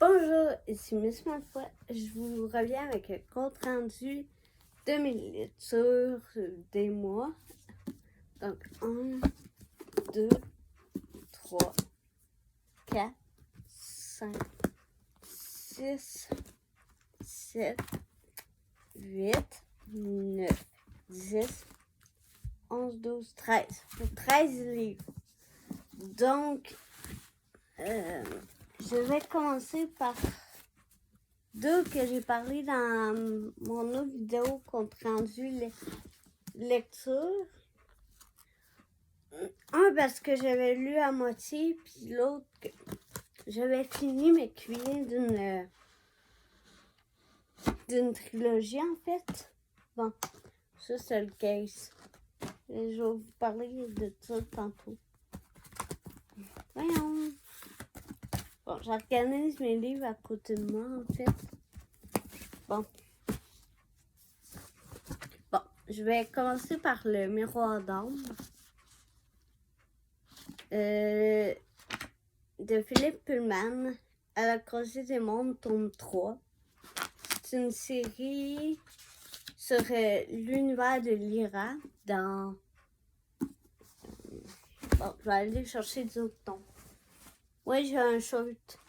Bonjour, ici Miss Malfoy. Je vous reviens avec un compte rendu de mes lectures des mois. Donc 1, 2, 3, 4, 5, 6, 7, 8, 9, 10, 11, 12, 13. 13 livres. Donc, je vais commencer par deux que j'ai parlé dans mon autre vidéo compte rendu lecture. Un parce que j'avais lu à moitié, puis l'autre que j'avais fini mais qui vient d'une trilogie en fait. Bon, ça c'est le case. Et je vais vous parler de ça tantôt. Voyons. Bon, j'organise mes livres à côté de moi en fait. Bon, je vais commencer par le miroir d'ombre. De Philippe Pullman, À la croisée des mondes, tome 3. C'est une série sur l'univers de Lyra dans... Bon, je vais aller chercher d'autres tomes. Oui, j'ai un short.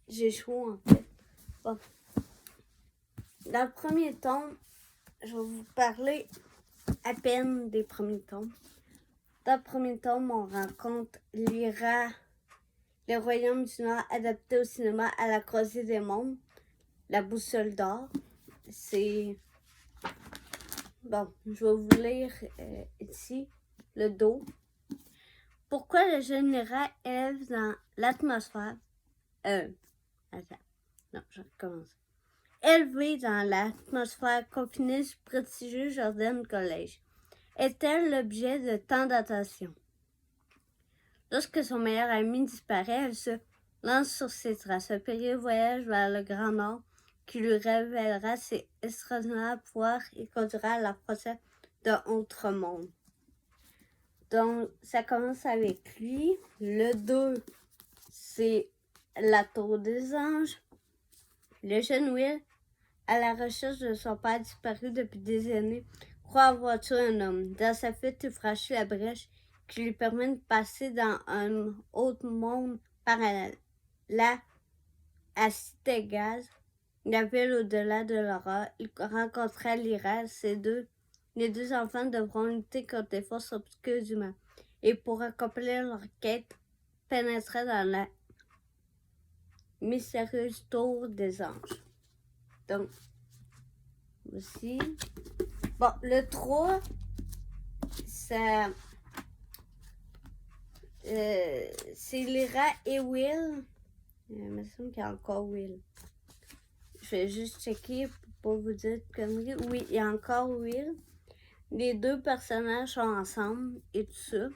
J'ai chaud en fait. Bon. Dans le premier tome, je vais vous parler à peine des premiers tomes. Dans le premier tome, on rencontre Lyra, le royaume du Nord adapté au cinéma À la croisée des mondes, la boussole d'or. C'est... Bon, je vais vous lire ici le dos. Pourquoi le jeune Lyra élève dans l'atmosphère... Attends, non, je recommence. Élevée dans l'atmosphère confinée du prestigieux Jordan College, est-elle l'objet de tant d'attention? Lorsque son meilleur ami disparaît, elle se lance sur ses traces. Un périlleux voyage vers le Grand Nord qui lui révélera ses extraordinaires pouvoirs et conduira à la recherche d'un autre monde. Donc, ça commence avec lui. Le 2, c'est la Tour des Anges. Le jeune Will, à la recherche de son père disparu depuis des années, croit avoir tué un homme. Dans sa fuite, il franchit la brèche qui lui permet de passer dans un autre monde parallèle. Là, à Cité Gaz, la ville au-delà de l'aurore, il rencontra Lyra. Les deux enfants devront lutter contre les forces obscures du mal. Et pour accomplir leur quête, pénétrer dans la mystérieuse tour des anges. Donc, voici. Bon, le 3, ça... c'est Lyra et Will. Il me semble qu'il y a encore Will. Je vais juste checker pour pas vous dire de conneries. Oui, il y a encore Will. Les deux personnages sont ensemble et tout ça.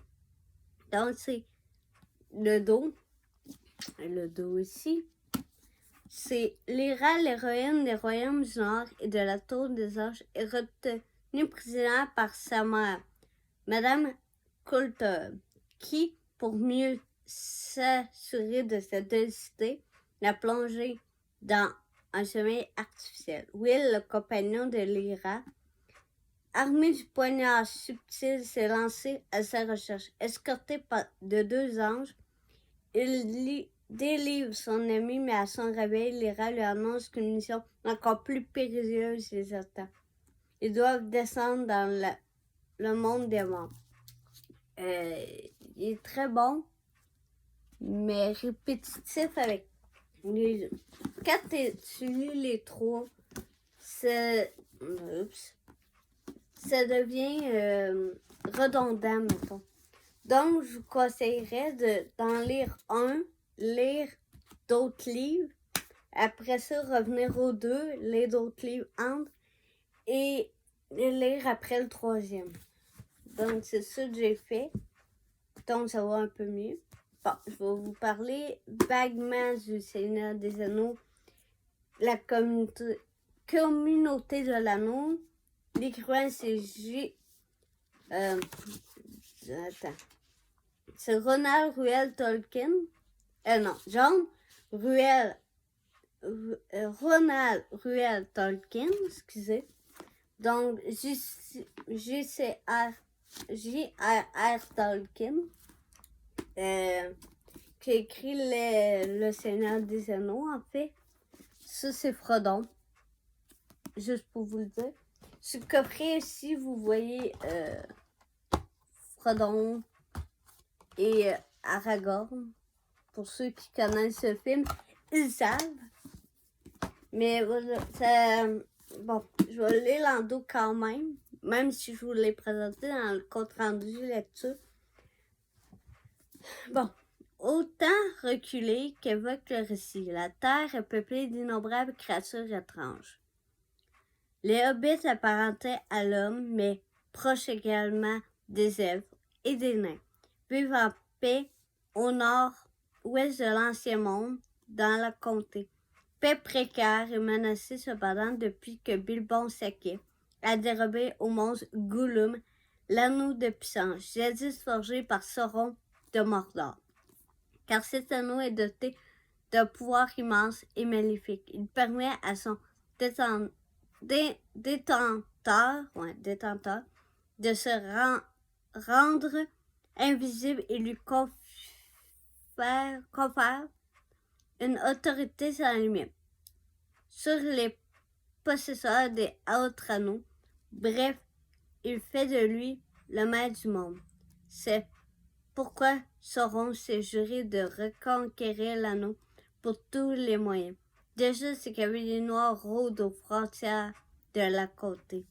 Donc, c'est le dos. Le dos ici. C'est Lyra, l'héroïne des royaumes du Nord et de la Tour des Anges, est retenue prisonnière par sa mère, Madame Coulter, qui, pour mieux s'assurer de sa docilité, l'a plongée dans un sommeil artificiel. Will, le compagnon de Lyra, armé du poignard subtil, s'est lancé à sa recherche. Escorté de deux anges, il délivre son ami, mais à son réveil, Lyra lui annonce qu'une mission encore plus périlleuse les attend. Ils doivent descendre dans le monde des morts. Il est très bon, mais répétitif avec les... Quand tu lis les trois, ça devient redondant, mettons. Donc, je vous conseillerais d'en lire un, lire d'autres livres, après ça, revenir aux deux, lire d'autres livres entre, et lire après le troisième. Donc, c'est ça que j'ai fait. Donc, ça va un peu mieux. Bon, je vais vous parler vaguement du Seigneur des Anneaux, la communauté de l'anneau. l'écrivain, c'est attends. C'est Ronald Reuel Tolkien. Non, John Reuel. Ronald Reuel Tolkien, excusez. Donc, J.R.R. Tolkien, qui a écrit le Seigneur des Anneaux, en fait. Ça, c'est Frodon. Juste pour vous le dire. Sur le coffret ici, vous voyez Frodon et Aragorn. Pour ceux qui connaissent ce film, ils savent. Mais voilà, bon, je vais lire l'endo quand même si je vous l'ai présenté dans le compte rendu lecture. Bon, au temps reculé qu'évoque le récit, la Terre est peuplée d'innombrables créatures étranges. Les hobbits apparentaient à l'homme, mais proches également des elfes et des nains, vivent en paix au nord-ouest de l'ancien monde, dans la comté. Paix précaire et menacée cependant depuis que Bilbon Saquet a dérobé au monstre Gollum l'anneau de puissance, jadis forgé par Sauron de Mordor. Car cet anneau est doté d'un pouvoir immense et maléfique. Il permet à son détenteur de se rendre invisible et lui confère une autorité sans limite sur les possesseurs des autres anneaux. Bref, il fait de lui le maître du monde. C'est pourquoi Sauron s'est juré de reconquérir l'anneau pour tous les moyens. Déjà, ces cavaliers noirs rôdent aux frontières de la comté.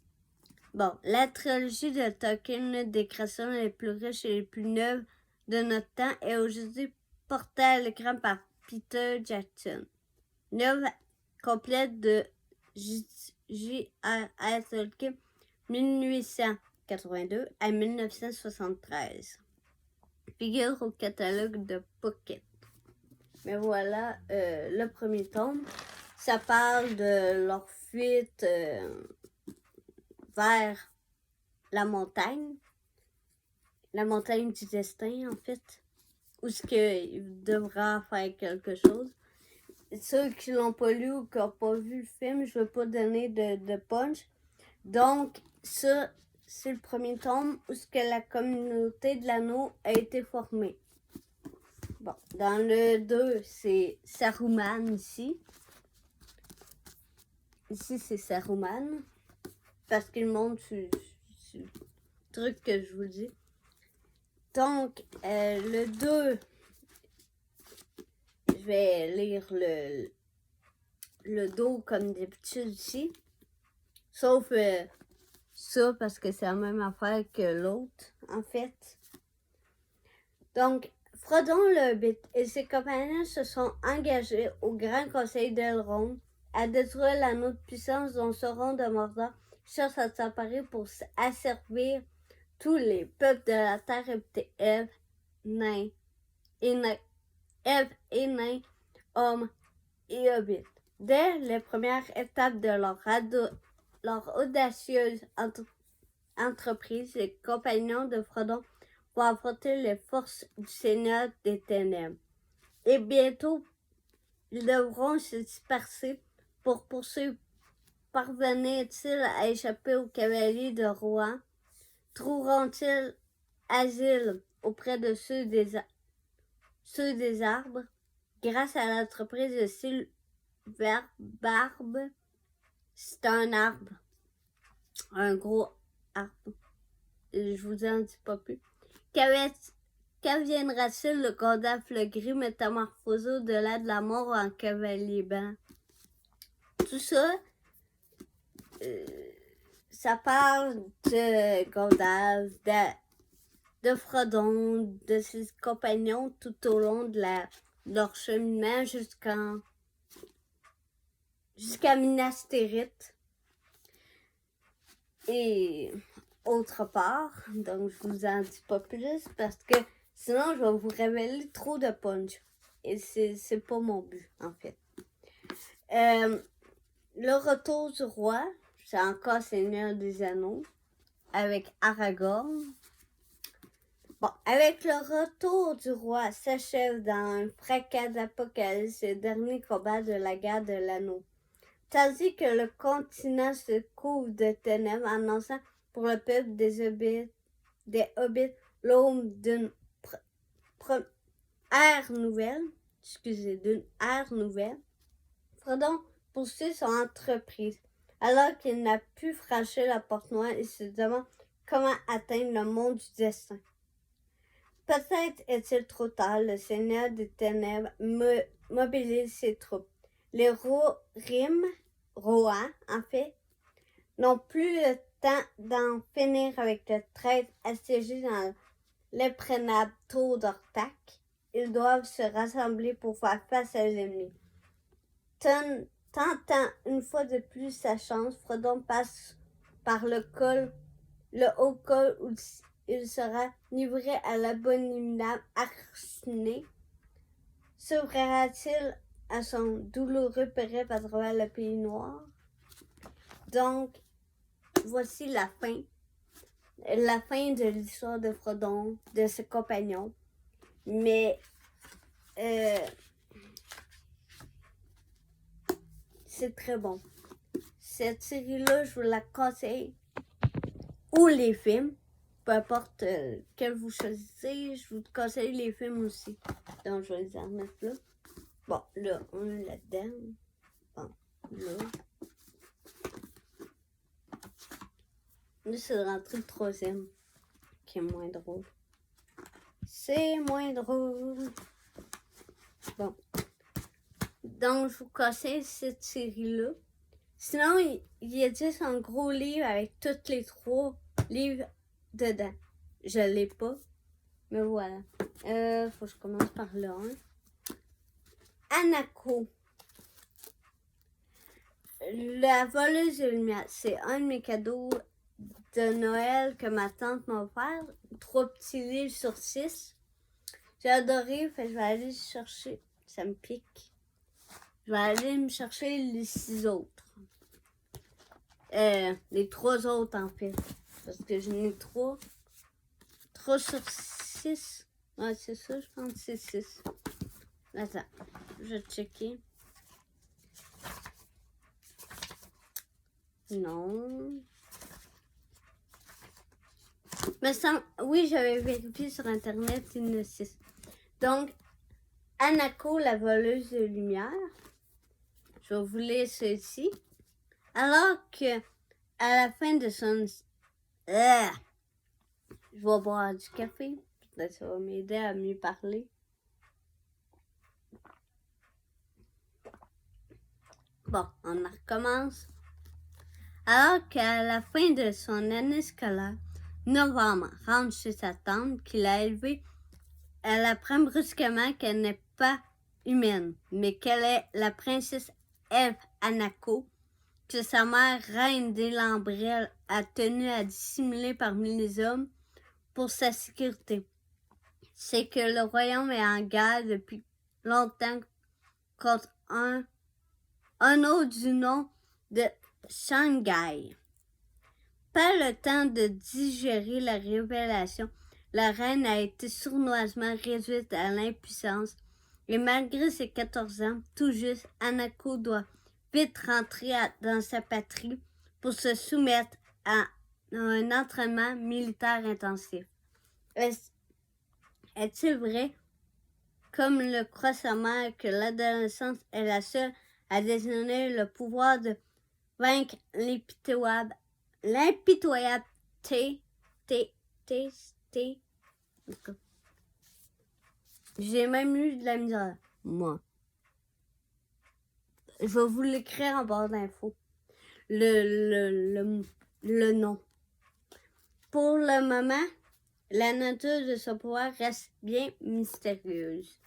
Bon, la trilogie de Tolkien, l'une des créations les plus riches et les plus neuves de notre temps, est aujourd'hui portée à l'écran par Peter Jackson. L'œuvre complète de J.R.R. Tolkien, 1882 à 1973. Figure au catalogue de Pocket. Mais voilà, le premier tome, ça parle de leur fuite vers la montagne du destin en fait, où ce qu'il devra faire quelque chose. Ceux qui l'ont pas lu ou qui n'ont pas vu le film, je ne veux pas donner de punch. Donc, ça, c'est le premier tome où ce que la communauté de l'anneau a été formée. Bon, dans le 2, c'est Saruman ici. Ici, c'est Saruman. Parce qu'il montre ce truc que je vous dis. Donc, le 2, je vais lire le dos comme d'habitude ici. Sauf ça, parce que c'est la même affaire que l'autre, en fait. Donc, Frodon le Hobbit et ses compagnons se sont engagés au Grand Conseil d'Elrond à détruire l'anneau de puissance dont Sauron de Mordor cherche à s'emparer pour asservir tous les peuples de la terre habitée, elfes, nains, hommes et hobbits. Dès les premières étapes de leur audacieuse entreprise, les compagnons de Frodon vont affronter les forces du Seigneur des Ténèbres. Et bientôt, ils devront se disperser pour poursuivre. Parvenir-ils à échapper aux cavaliers de Rohan? Trouveront-ils asile auprès de ceux des arbres? Grâce à l'entreprise de Sylvain Barbe, c'est un arbre. Un gros arbre. Je vous en dis pas plus. Qu'adviendra-t-il de Gandalf le Gris métamorphosé au-delà de la mort en cavalier blanc? Tout ça, ça parle de Gandalf, de Frodon, de ses compagnons tout au long de leur cheminement jusqu'à Minas Tirith. Et autre part, donc je vous en dis pas plus parce que sinon je vais vous révéler trop de punch. Et c'est pas mon but en fait. Le retour du roi, c'est encore Seigneur des Anneaux avec Aragorn. Bon, avec le retour du roi s'achève dans un fracas d'apocalypse le dernier combat de la guerre de l'anneau. Tandis que le continent se couvre de ténèbres, annonçant pour le peuple des hobbits l'aube d'une ère nouvelle. Frodon poursuit son entreprise. Alors qu'il n'a pu franchir la porte noire, il se demande comment atteindre le monde du destin. Peut-être est-il trop tard, le Seigneur des Ténèbres mobilise ses troupes. Les Rohan, n'ont plus le temps d'en finir avec le traître assiégé dans l'imprenable tour d'Orthac. Ils doivent se rassembler pour faire face à l'ennemi. Tentant une fois de plus sa chance, Frodon passe par le haut col où il sera livré à l'abominable Arsène. S'ouvrira-t-il à son douloureux périple à travers le pays noir? Donc, voici la fin. La fin de l'histoire de Frodon, de ses compagnons. Mais, c'est très bon. Cette série-là, je vous la conseille. Ou les films. Peu importe quel vous choisissez, je vous conseille les films aussi. Donc, je vais les en remettre là. Bon, là, on est là-dedans. Bon, là. Là, c'est de rentrer le troisième, qui est moins drôle. C'est moins drôle. Bon. Donc, je vous conseille cette série-là. Sinon, il y a juste un gros livre avec tous les 3 livres dedans. Je l'ai pas, mais voilà. Faut que je commence par là. Hanako. La voleuse de lumière, c'est un de mes cadeaux de Noël que ma tante m'a offert. 3 petits livres sur 6. J'ai adoré, fait que je vais aller chercher. Ça me pique. Je vais aller me chercher les 6 autres. Les 3 autres en fait. Parce que j'en ai 3. 3 sur 6. Ouais, c'est ça, je pense que c'est 6. Attends, je vais checker. Non. Mais ça, oui, j'avais vérifié sur Internet, il y en a 6. Donc, Hanako, la voleuse de lumière. Je vais vous lire ceci. Alors que, à la fin de son... je vais boire du café. Peut-être ça va m'aider à mieux parler. Bon, on recommence. Alors qu'à la fin de son année scolaire, Novembre rentre chez sa tante qui l'a élevée. Elle apprend brusquement qu'elle n'est pas humaine, mais qu'elle est la princesse Eve Hanako, que sa mère, reine des Lambrelles, a tenu à dissimuler parmi les hommes pour sa sécurité. C'est que le royaume est en guerre depuis longtemps contre un autre du nom de Shanghai. Pas le temps de digérer la révélation, la reine a été sournoisement réduite à l'impuissance et malgré ses 14 ans, tout juste, Hanako doit vite rentrer dans sa patrie pour se soumettre à un entraînement militaire intensif. Est-il vrai, comme le croit sa mère, que l'adolescence est la seule à détenir le pouvoir de vaincre l'impitoyable J'ai même eu de la misère, moi. Je vais vous l'écrire en barre d'infos. Le nom. Pour le moment, la nature de ce pouvoir reste bien mystérieuse.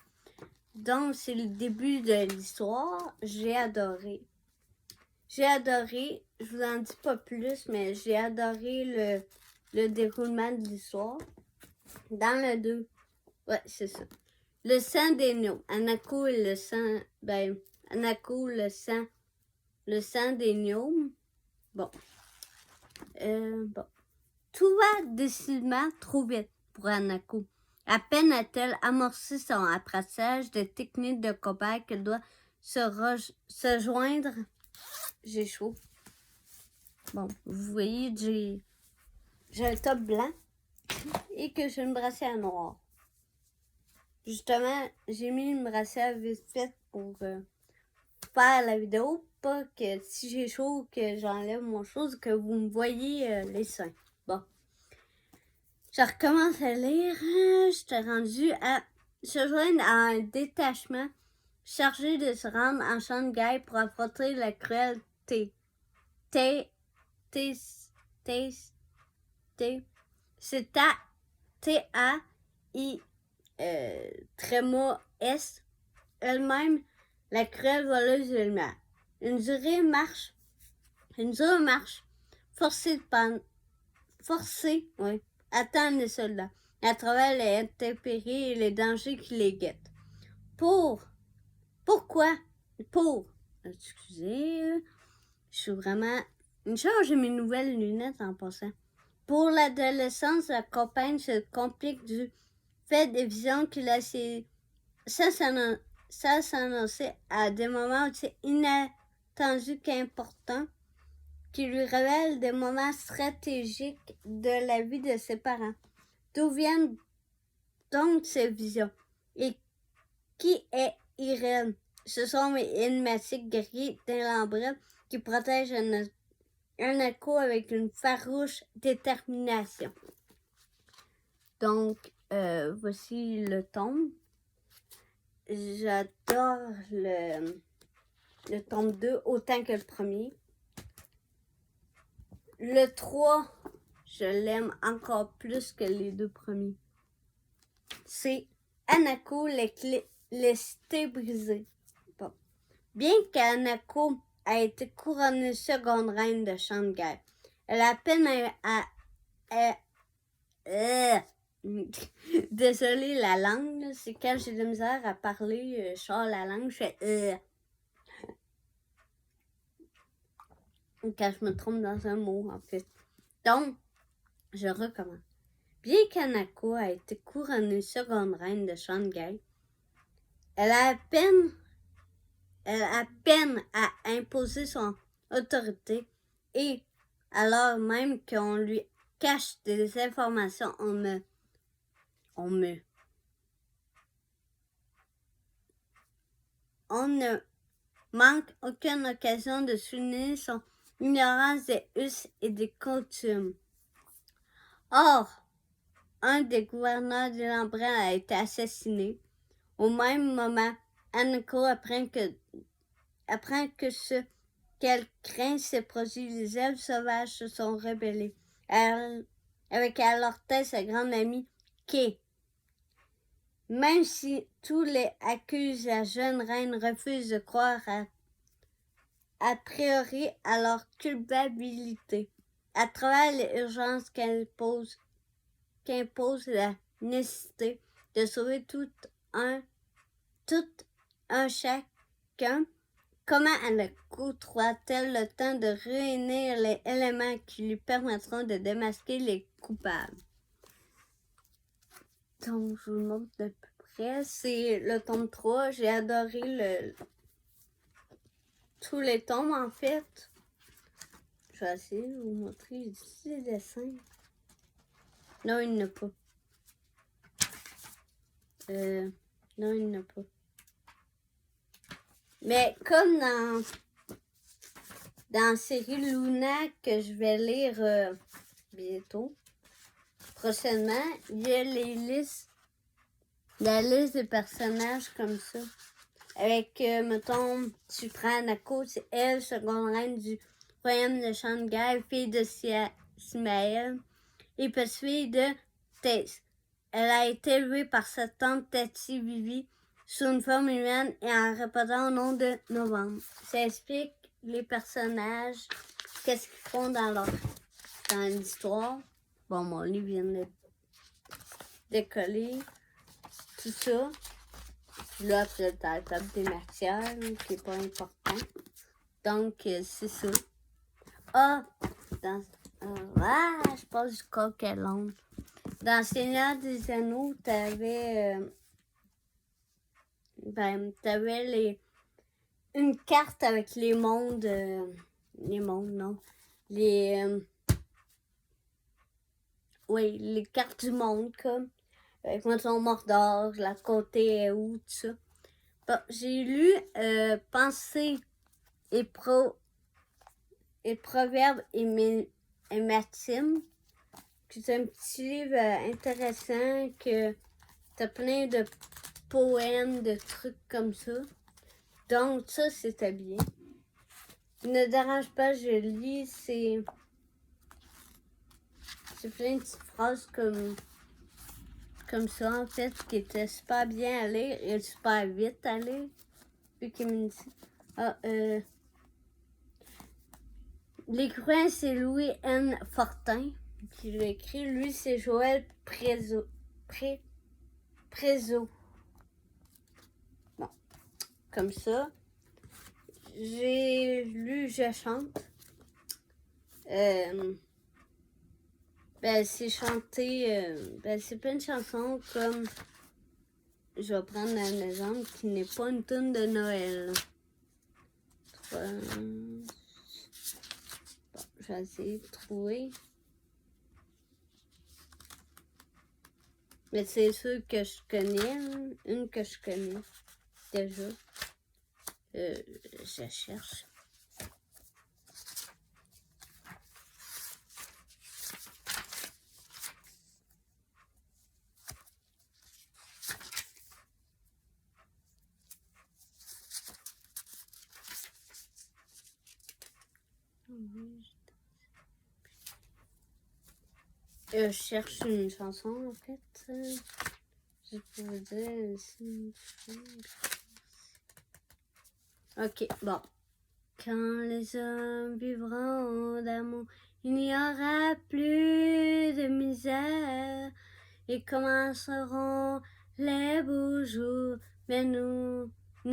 Donc, c'est le début de l'histoire. J'ai adoré. Je vous en dis pas plus, mais j'ai adoré le déroulement de l'histoire. Dans le 2, ouais, c'est ça. Le sang des gnomes. Hanako et le sang, Hanako, le sang des gnomes. Bon, Bon. Tout va décidément trop vite pour Hanako. À peine a-t-elle amorcé son apprentissage de techniques de combat qu'elle doit se joindre. J'ai chaud. Bon, vous voyez, j'ai un top blanc et que j'ai une brassière noire. Justement, j'ai mis une brassière vite faite pour faire la vidéo. Pas que si j'ai chaud, que j'enlève mon chose, que vous me voyez les seins. Bon. Je recommence à lire. J'étais rendue à se joindre à un détachement chargé de se rendre en Shanghai pour affronter la cruauté. C'est T-A-I tréma S elle-même la cruelle voleuse de lumière. Une dure marche forcée, attendre les soldats à travers les intempéries et les dangers qui les guettent. Excusez, je suis vraiment... Une chance, j'ai mes nouvelles lunettes en passant. Pour l'adolescence, la campagne se complique du fait des visions qu'il a sans s'annoncer à des moments aussi inattendus qu'importants, qui lui révèlent des moments stratégiques de la vie de ses parents. D'où viennent donc ces visions? Et qui est Irène? Ce sont mes énigmatiques guerriers d'Inlambrel qui protègent Hanako avec une farouche détermination. Donc, voici le tome. J'adore le tome 2 autant que le premier. Le 3, je l'aime encore plus que les deux premiers. C'est Hanako, les cités brisées. Bon. Bien qu'Hanako a été couronnée seconde reine de Shanghai, elle a peine désolée la langue, c'est quand j'ai de la misère à parler, je sors la langue, je fais quand je me trompe dans un mot, en fait. Donc, je recommence. Bien qu'Hanako a été couronnée seconde reine de Shanghai, elle a peine à imposer son autorité et alors même qu'on lui cache des informations, on ne manque aucune occasion de souligner son ignorance des us et des coutumes. Or, un des gouverneurs d'Inlambrel a été assassiné. Au même moment, Hanako apprend que ce qu'elle craint s'est produit. Les elfes sauvages se sont rebellés, avec à leur tête sa grande amie Kay. Même si tous les accusent, la jeune reine refuse de croire a priori à leur culpabilité. À travers les urgences qu'impose la nécessité de sauver tout un chacun, comment Hanako trouvera-t-elle le temps de réunir les éléments qui lui permettront de démasquer les coupables? Donc, je vous montre de peu près. C'est le tome 3. J'ai adoré tous les tomes, en fait. Je vais essayer de vous montrer ici les dessins. Non, il n'y en a pas. Non, il n'y en a pas. Mais comme dans la série Luna que je vais lire bientôt, prochainement, il y a la liste des personnages comme ça. Avec, mettons, tu prends Hanako, c'est elle, seconde reine du royaume de Shanghai, fille de Simael et petite-fille de Tace. Elle a été élevée par sa tante Tati Vivi sous une forme humaine et en répétant au nom de Novembre. Ça explique les personnages, qu'est-ce qu'ils font dans l'histoire. Bon, mon livre vient de décoller, tout ça. Puis là, après, t'as la table des matières, qui n'est pas important. Donc, c'est ça. Ah, dans Je pense du coq à l'âne. Dans Seigneur des Anneaux, t'avais une carte avec les mondes, non, les cartes du monde, comme, avec mettons Mordor, la côté est où, tout ça. Bon, j'ai lu Pensées et Proverbes et Maximes. C'est un petit livre intéressant que t'as plein de poèmes, de trucs comme ça. Donc ça, c'était bien. Ne dérange pas, je lis, c'est plein de petites phrases comme ça, en fait, qui étaient super bien à lire et super vite à lire. Puis qui me dit, l'écrivain, c'est Louis N. Fortin qui l'a écrit. Lui, c'est Joël Prézo. Bon, comme ça. J'ai lu Je chante. C'est chanté, c'est pas une chanson comme, je vais prendre un exemple qui n'est pas une tune de Noël. Bon, je vais essayer de trouver. Mais c'est sûr que je connais, une que je connais déjà. Je cherche. Je cherche une chanson, en fait. Je peux vous dire ici. Ok, bon. Quand les hommes vivront d'amour, il n'y aura plus de misère. Et commenceront les beaux jours, mais nous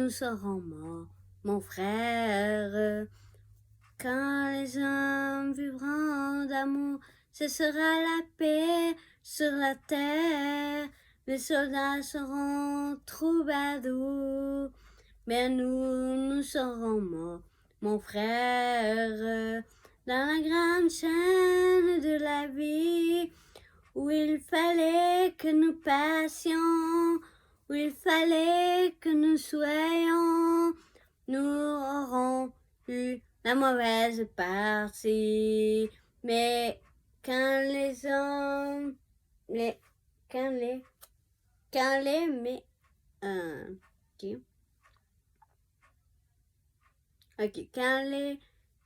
serons morts, mon frère. Quand les hommes vivront d'amour, ce sera la paix sur la terre. Les soldats seront troubadours, mais nous serons morts, mon frère. Dans la grande chaîne de la vie, où il fallait que nous passions, où il fallait que nous soyons, nous aurons eu la mauvaise partie. Mais quand les hommes,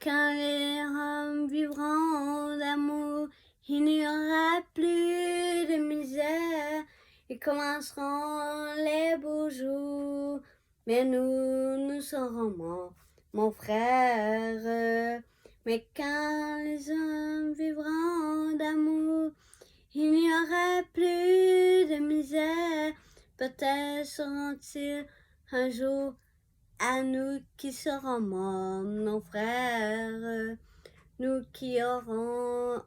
quand les hommes vivront d'amour, il n'y aura plus de misère. Ils commenceront les beaux jours, mais nous serons morts, mon frère. Mais quand les hommes vivront d'amour, il n'y aura plus de misère. Peut-être seront-ils un jour à nous qui serons morts, nos frères, nous qui aurons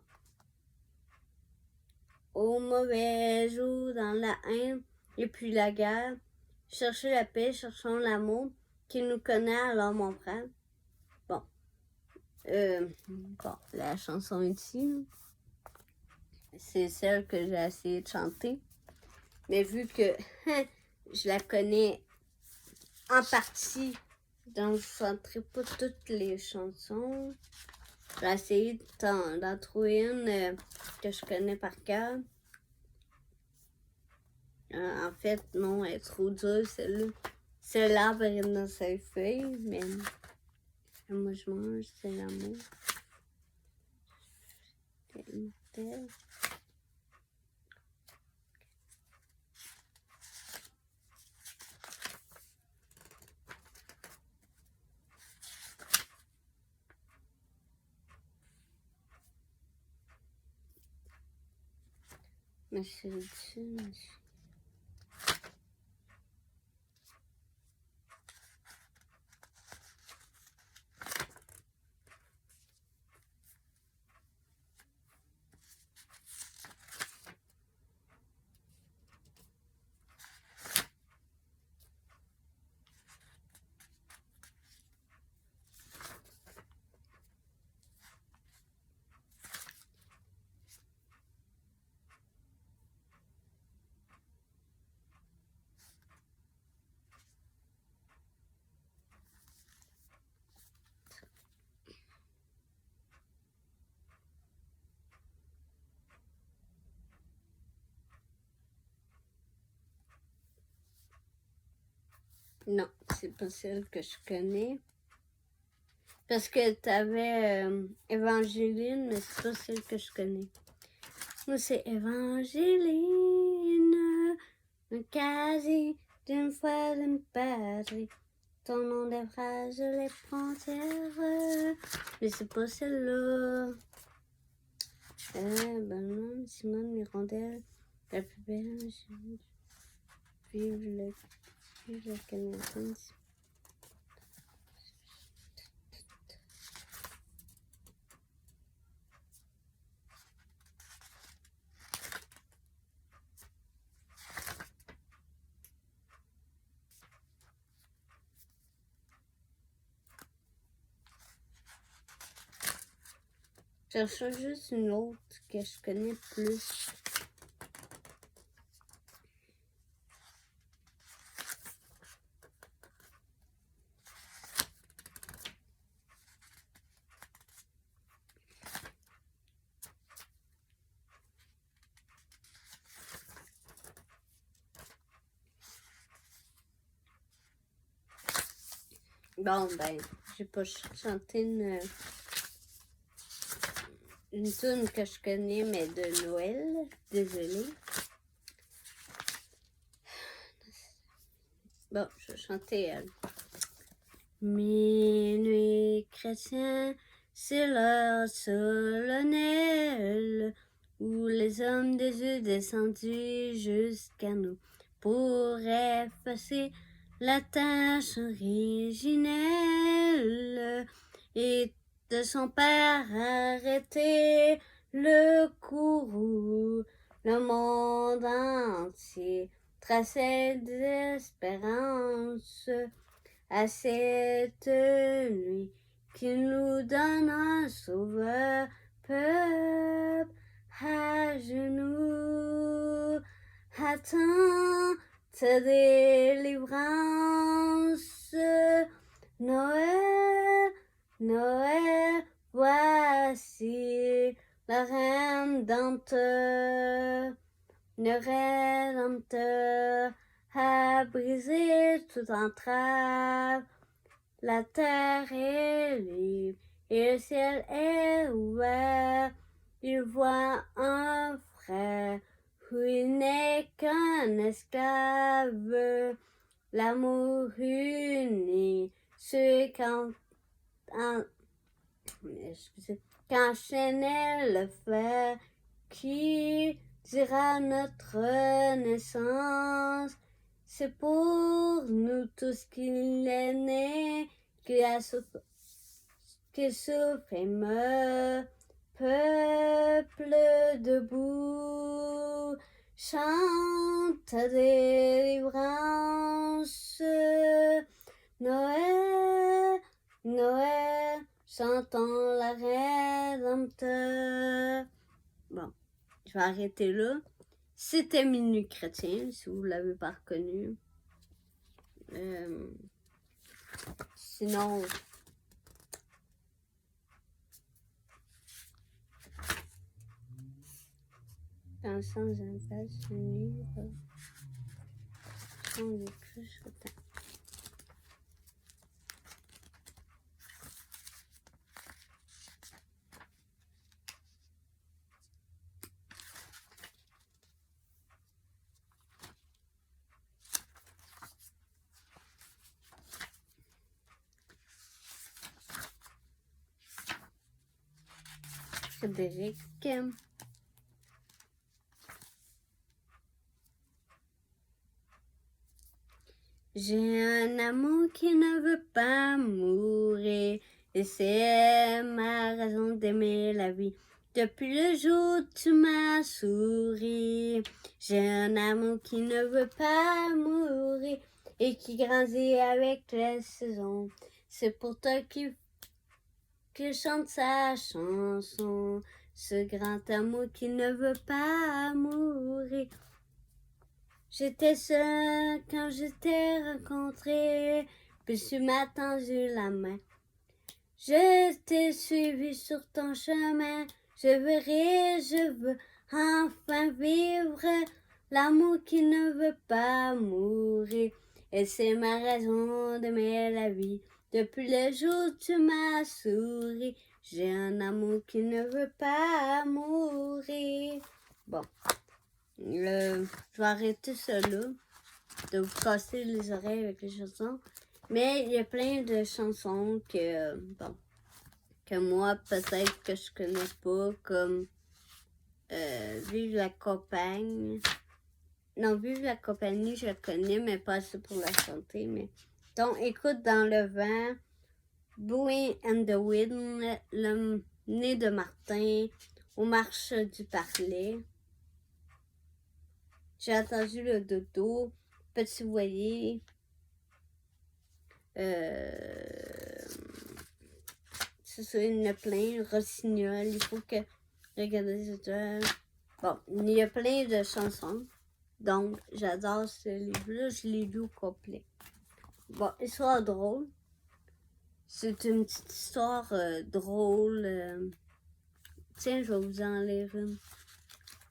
au mauvais jour dans la haine et puis la guerre, chercher la paix, cherchons l'amour qui nous connaît alors mon frère. Bon, la chanson ici, c'est celle que j'ai essayé de chanter, mais vu que je la connais en partie, donc je ne chanterai pas toutes les chansons. J'ai essayé d'en trouver une que je connais par cœur. En fait, non, elle est trop dure, celle-là. C'est l'arbre dans ses feuilles, mais moi je mange, c'est l'amour. Mais c'est dessus. Non, c'est pas celle que je connais. Parce que t'avais Évangéline, mais c'est pas celle que je connais. Moi, c'est Évangéline, un casier d'une fois d'une patrie. Ton nom des phrases, les frontières. Mais c'est pas celle-là. Ben non, Simone Mirandel, la plus belle. Vive la Canadienne. Je cherche juste une autre que je connais plus. Bon, ben, j'ai pas chanté une tune que je connais, mais de Noël. Désolée. Bon, je vais chanter elle. Minuit chrétien, c'est l'heure solennelle où les hommes des yeux descendus jusqu'à nous pour effacer la tâche originelle et de son père arrêter le courroux. Le monde entier traçait des espérances à cette nuit qui nous donne un sauveur, peuple à genoux, attends ta délivrance. Noël, Noël, voici la Rédempteur, le Rédempteur a brisé toute entrave. La terre est libre et le ciel est ouvert. Il voit un frère où il n'est qu'un esclave. L'amour unit ceux qu'enchaînait le fer, qui dira notre naissance. C'est pour nous tous qu'il est né, qu'il souffre et meurt. Peuple debout, chante ta délivrance. Noël, Noël, chantons la Rédempteur. Bon, je vais arrêter là. C'était Minuit chrétien, si vous ne l'avez pas reconnu. Sinon, dans le sens d'un passe, nuit, on est plus autant. Frédéric. J'ai un amour qui ne veut pas mourir et c'est ma raison d'aimer la vie. Depuis le jour où tu m'as souri, j'ai un amour qui ne veut pas mourir et qui grandit avec les saisons. C'est pour toi qu'il chante sa chanson, ce grand amour qui ne veut pas mourir. J'étais seule quand je t'ai rencontré, puis tu m'as tendu la main. Je t'ai suivi sur ton chemin, je veux enfin vivre l'amour qui ne veut pas mourir Et c'est ma raison d'aimer la vie. Depuis le jour où tu m'as souri, j'ai un amour qui ne veut pas mourir. Bon, je vais arrêter ça là, de vous casser les oreilles avec les chansons. Mais il y a plein de chansons que, bon, que moi, peut-être que je connais pas, comme Vive la campagne. Non, Vive la compagnie, je la connais, mais pas assez pour la chanter. Mais... Donc, écoute dans le vent, Blowing in the Wind, Le nez de Martin, Aux marches du parler. J'ai entendu le dodo, Petit voilier. C'est ça, il y en a plein. Rossignol, il faut que... Regardez ça. Bon, il y a plein de chansons. Donc, j'adore ce livre-là. Je l'ai lu au complet. Bon, histoire drôle. C'est une petite histoire drôle. Tiens, je vais vous en lire une.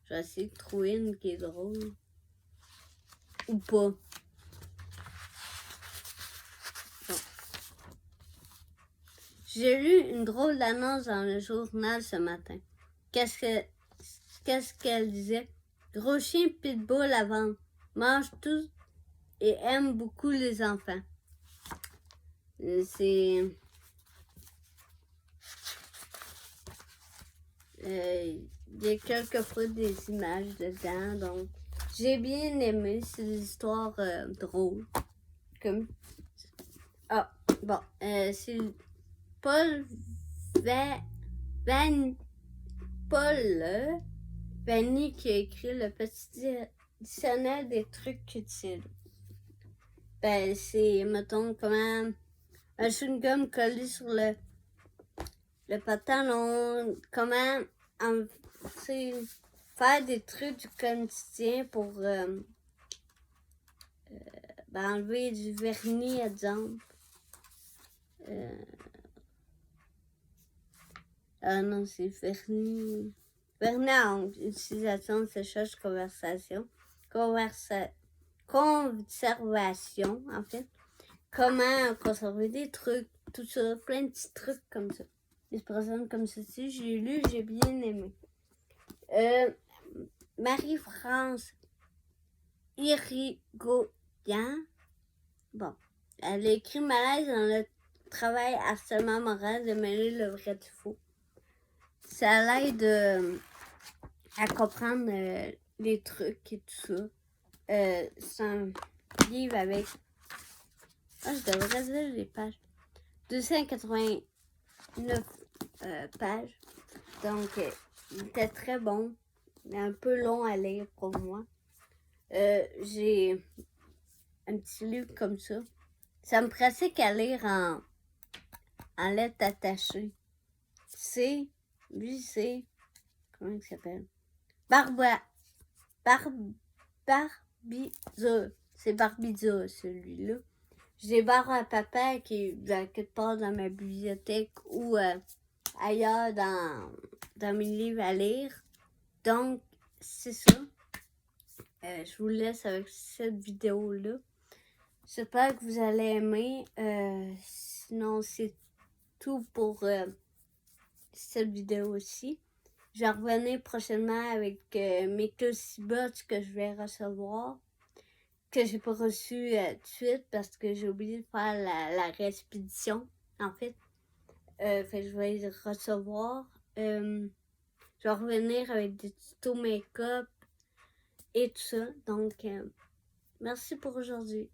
Je vais essayer de trouver une qui est drôle. Ou pas. Bon. J'ai lu une drôle d'annonce dans le journal ce matin. Qu'est-ce qu'elle disait? Gros chien pitbull à vendre. Mange tout et aime beaucoup les enfants. C'est... il y a quelquefois des images dedans, donc j'ai bien aimé. C'est des histoires drôles. Comme... Ah, bon, c'est Paul Vanny qui a écrit le petit dictionnaire des trucs utiles. Ben, c'est, mettons, comment un chewing-gum collé sur le pantalon, comment faire des trucs du quotidien pour enlever du vernis, exemple. Ah non, c'est vernis. Vernis en utilisation, séchage, conservation, en fait. Comment conserver des trucs, tout ça, plein de petits trucs comme ça. Ils se présentent comme ceci. J'ai lu, j'ai bien aimé. Marie-France Irigoyen. Bon, elle a écrit malaise dans le travail harcèlement moral de mêler le vrai du faux. Ça l'aide à comprendre les trucs et tout ça. C'est un livre avec... Ah, je devrais dire les pages. 289 pages. Donc, il était très bon. Mais un peu long à lire pour moi. J'ai un petit livre comme ça. Ça me pratique à lire en lettres attachées. Lui, c'est... Comment il s'appelle? Barbizot. C'est Barbizot, celui-là. J'ai barre à papa qui est quelque part dans ma bibliothèque ou ailleurs dans mes livres à lire. Donc, c'est ça. Je vous laisse avec cette vidéo-là. J'espère que vous allez aimer. Sinon, c'est tout pour cette vidéo aussi. Je vais revenir prochainement avec mes bots que je vais recevoir. Que j'ai pas reçu tout de suite parce que j'ai oublié de faire la réexpédition, en fait. Fait que je vais les recevoir. Je vais revenir avec des tutos make-up et tout ça. Donc, merci pour aujourd'hui.